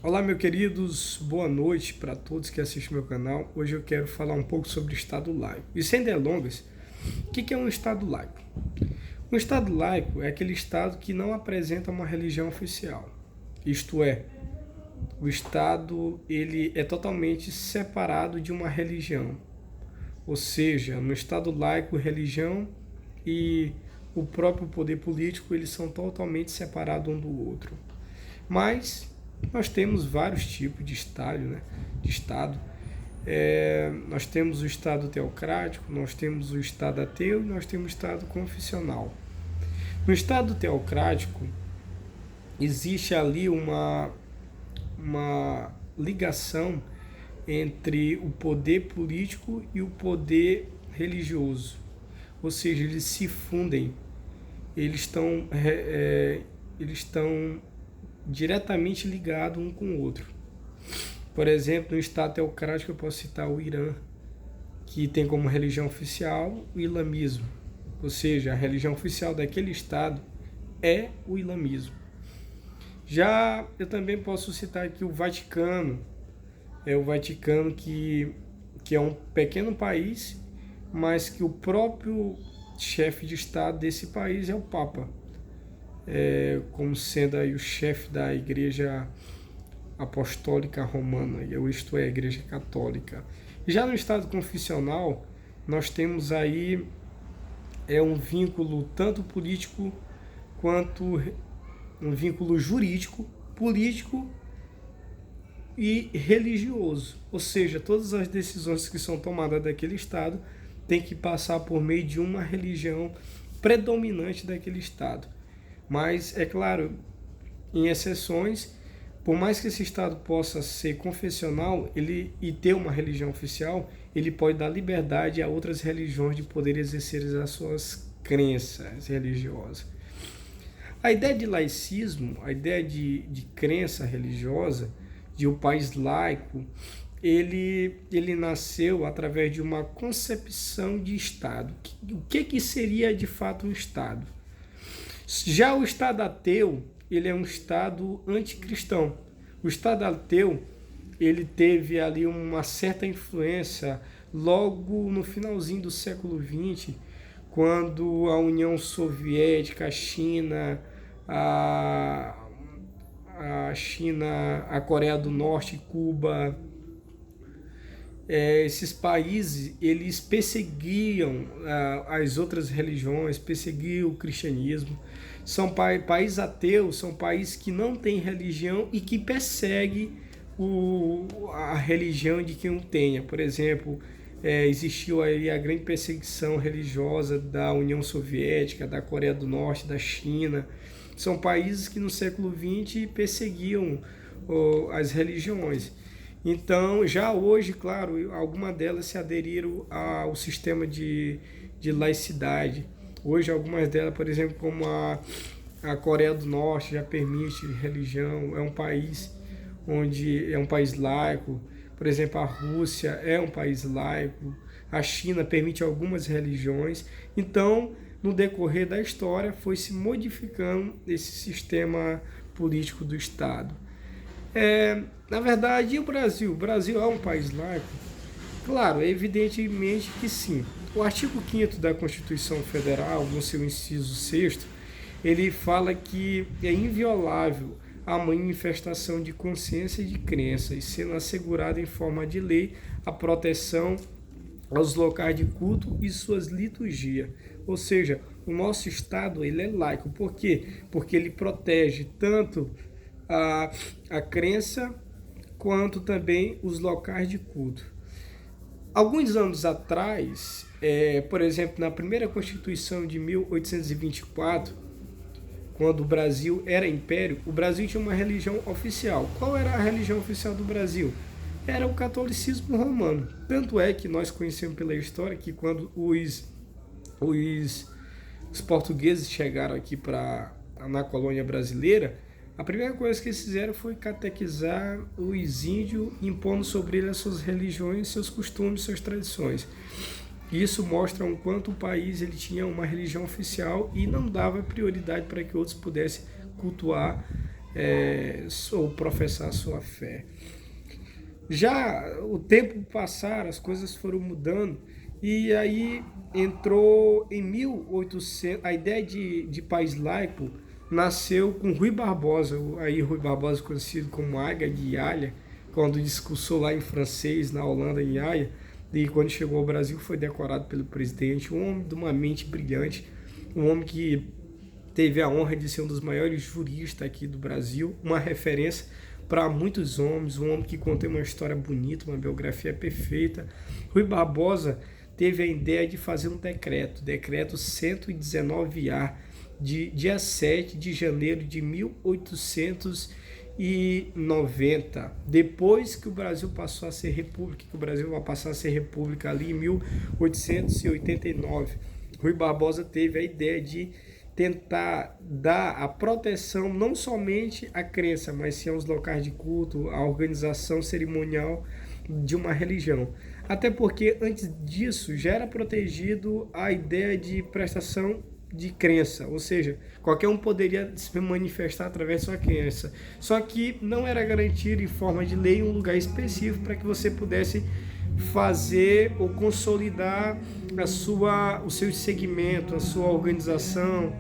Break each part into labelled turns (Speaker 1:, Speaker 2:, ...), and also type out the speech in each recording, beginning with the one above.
Speaker 1: Olá, meus queridos, boa noite para todos que assistem meu canal. Hoje eu quero falar um pouco sobre o Estado laico. E sem delongas, o que é um Estado laico? Um Estado laico é aquele Estado que não apresenta uma religião oficial. Isto é, o Estado ele é totalmente separado de uma religião. Ou seja, no Estado laico, religião e o próprio poder político eles são totalmente separados um do outro. Mas nós temos vários tipos de Estado, né? De Estado. Nós temos o Estado teocrático, nós temos o Estado ateu e nós temos o Estado confessional. No Estado teocrático, existe ali uma ligação entre o poder político e o poder religioso. Ou seja, eles se fundem, eles estão diretamente ligados um com o outro. Por exemplo, no Estado teocrático eu posso citar o Irã, que tem como religião oficial o islamismo. Ou seja, a religião oficial daquele Estado é o islamismo. Já eu também posso citar aqui o Vaticano. É o Vaticano que é um pequeno país, mas que o próprio chefe de Estado desse país é o Papa. Como sendo aí o chefe da Igreja Apostólica Romana, isto é, a Igreja Católica. Já no Estado confessional, nós temos aí um vínculo tanto político quanto um vínculo jurídico, político e religioso. Ou seja, todas as decisões que são tomadas daquele Estado têm que passar por meio de uma religião predominante daquele Estado. Mas, é claro, em exceções, por mais que esse Estado possa ser confessional e ter uma religião oficial, ele pode dar liberdade a outras religiões de poder exercer as suas crenças religiosas. A ideia de laicismo, a ideia de crença religiosa, de um país laico, ele nasceu através de uma concepção de Estado. O que seria de fato um Estado? Já o Estado ateu, ele é um Estado anticristão. O Estado ateu, ele teve ali uma certa influência logo no finalzinho do século XX, quando a União Soviética, a China, a Coreia do Norte, Cuba, esses países eles perseguiam as outras religiões, perseguiam o cristianismo. São países ateus, são países que não têm religião e que perseguem a religião de quem o tenha. Por exemplo, existiu aí a grande perseguição religiosa da União Soviética, da Coreia do Norte, da China. São países que no século XX perseguiam as religiões. Então, já hoje, claro, algumas delas se aderiram ao sistema de laicidade. Hoje, algumas delas, por exemplo, como a Coreia do Norte, já permite religião, é um país onde é um país laico. Por exemplo, a Rússia é um país laico, a China permite algumas religiões. Então, no decorrer da história, foi se modificando esse sistema político do Estado. Na verdade, e o Brasil? O Brasil é um país laico? Claro, evidentemente que sim. O artigo 5º da Constituição Federal, no seu inciso 6º, ele fala que é inviolável a manifestação de consciência e de crença, e sendo assegurada em forma de lei a proteção aos locais de culto e suas liturgias. Ou seja, o nosso Estado ele é laico. Por quê? Porque ele protege tanto a crença quanto também os locais de culto. Alguns anos atrás, por exemplo, na primeira Constituição de 1824, quando o Brasil era império, o Brasil tinha uma religião oficial. Qual era a religião oficial do Brasil? Era o catolicismo romano. Tanto é que nós conhecemos pela história que quando os portugueses chegaram aqui na colônia brasileira, a primeira coisa que eles fizeram foi catequizar os índios, impondo sobre eles as suas religiões, seus costumes, suas tradições. Isso mostra o quanto o país ele tinha uma religião oficial e não dava prioridade para que outros pudessem cultuar ou professar a sua fé. Já o tempo passar, as coisas foram mudando, e aí entrou em 1800, a ideia de país laico nasceu com Rui Barbosa, aí Rui Barbosa conhecido como Águia de Haia, quando discursou lá em francês, na Holanda, em Haia, e quando chegou ao Brasil foi decorado pelo presidente, um homem de uma mente brilhante, um homem que teve a honra de ser um dos maiores juristas aqui do Brasil, uma referência para muitos homens, um homem que conta uma história bonita, uma biografia perfeita. Rui Barbosa teve a ideia de fazer um decreto 119A, de dia 7 de janeiro de 1890, depois que o Brasil passou a ser república, que o Brasil vai passar a ser república ali em 1889. Rui Barbosa teve a ideia de tentar dar a proteção não somente à crença, mas sim aos locais de culto, à organização cerimonial de uma religião. Até porque antes disso já era protegido a ideia de prestação de crença, ou seja, qualquer um poderia se manifestar através da sua crença, só que não era garantido em forma de lei um lugar específico para que você pudesse fazer ou consolidar o seu segmento, a sua organização,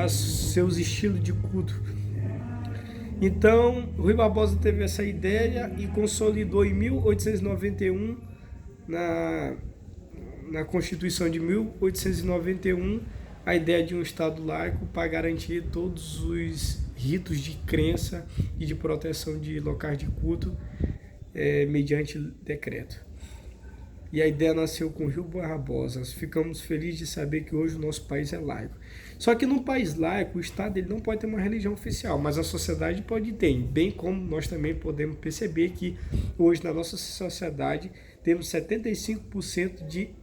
Speaker 1: seus estilos de culto. Então, Rui Barbosa teve essa ideia e consolidou em 1891, na Constituição de 1891, a ideia de um Estado laico para garantir todos os ritos de crença e de proteção de locais de culto mediante decreto. E a ideia nasceu com Rui Barbosa. Ficamos felizes de saber que hoje o nosso país é laico. Só que num país laico, o Estado ele não pode ter uma religião oficial, mas a sociedade pode ter, bem como nós também podemos perceber que hoje na nossa sociedade temos 75%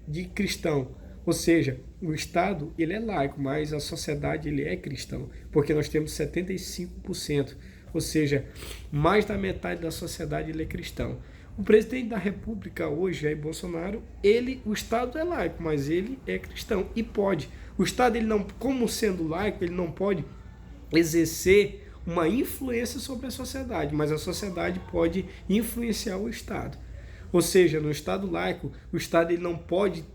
Speaker 1: de cristão. Ou seja, o Estado ele é laico, mas a sociedade ele é cristão, porque nós temos 75%, ou seja, mais da metade da sociedade ele é cristão. O presidente da República hoje, Jair Bolsonaro, o Estado é laico, mas ele é cristão e pode. O Estado, ele não, como sendo laico, ele não pode exercer uma influência sobre a sociedade, mas a sociedade pode influenciar o Estado. Ou seja, no Estado laico, o Estado ele não pode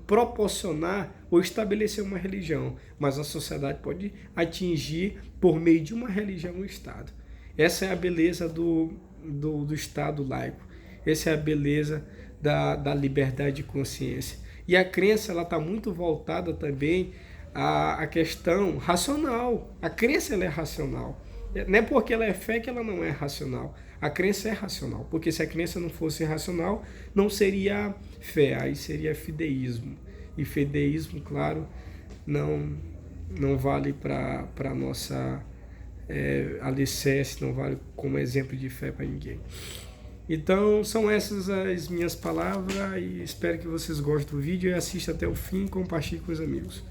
Speaker 1: proporcionar ou estabelecer uma religião, mas a sociedade pode atingir por meio de uma religião o Estado. Essa é a beleza do Estado laico. Essa é a beleza da liberdade de consciência. E a crença está muito voltada também à questão racional. A crença ela é racional. Não é porque ela é fé que ela não é racional. A crença é racional. Porque se a crença não fosse racional, não seria fé, aí seria fideísmo. E fideísmo, claro, não vale para a nossa alicerce, não vale como exemplo de fé para ninguém. Então, são essas as minhas palavras e espero que vocês gostem do vídeo e assistam até o fim e compartilhem com os amigos.